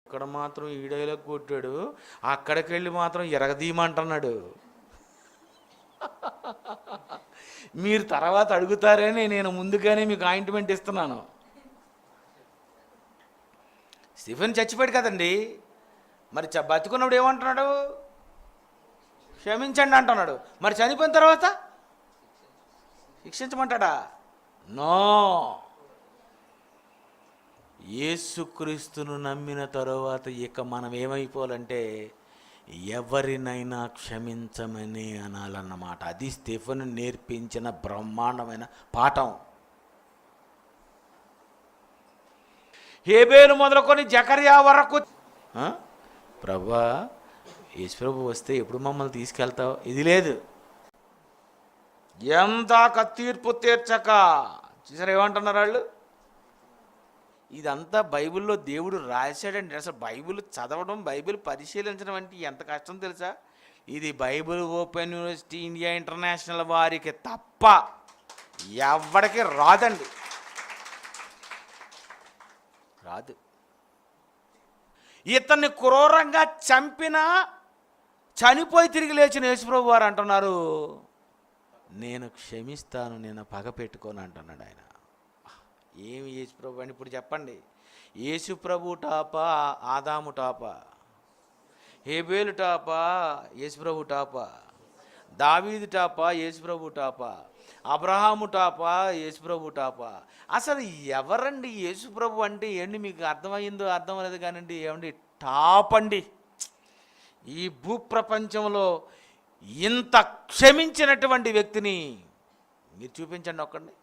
ఇక్కడ మాత్రం ఈ డైలాగ్ కొట్టాడు, అక్కడికి వెళ్ళి మాత్రం ఎరగదీయమంటున్నాడు. మీరు తర్వాత అడుగుతారని నేను ముందుగానే మీకు ఆయింట్మెంట్ ఇస్తున్నాను. స్టీఫెన్ చచ్చిపోయాడు కదండి, మరి బతుకున్నప్పుడు ఏమంటున్నాడు? క్షమించండి అంటున్నాడు. మరి చనిపోయిన తర్వాత శిక్షించమంటాడా? నో. యేసుక్రీస్తును నమ్మిన తరువాత ఇక మనం ఏమైపోవాలంటే ఎవరినైనా క్షమించమని అనాలన్నమాట. అది స్టెఫెను నేర్పించిన బ్రహ్మాండమైన పాఠం. హేబేలు మొదలుకొని జకర్యా వరకు, ప్రభువా యేసుప్రభు వస్తే ఎప్పుడు మమ్మల్ని తీసుకెళ్తావు? ఇది లేదు. ఎందాక తీర్పు తీర్చక. చూసారు ఏమంటున్నారు వాళ్ళు? ఇదంతా బైబిల్లో దేవుడు రాశాడండి. అసలు బైబిల్ చదవడం, బైబిల్ పరిశీలించడం అంటే ఎంత కష్టం తెలుసా? ఇది Bible open university India international వారికి తప్ప ఎవరికి రాదండి, రాదు. ఇతన్ని క్రూరంగా చంపినా చనిపోయి తిరిగి లేచిన యేసుప్రభు వారు అంటున్నారు, నేను క్షమిస్తాను, నేను పగ పెట్టుకోను అంటున్నాడు ఆయన. ఏమి యేసుప్రభు అని ఇప్పుడు చెప్పండి? యేసుప్రభు టాపా, ఆదాము టాపా? హేబేలు టాపా, యేసుప్రభు టాపా? దావీదు టాపా, యేసుప్రభు టాపా? అబ్రహాము టాపా, యేసుప్రభు టాపా? అసలు ఎవరండి యేసుప్రభు అంటే? ఏంటి మీకు అర్థమైందో అర్థం లేదు కానివ్వండి, ఏమండి టాప్ అండి. ఈ భూప్రపంచంలో ఇంత క్షమించినటువంటి వ్యక్తిని మీరు చూపించండి ఒక్కడిని.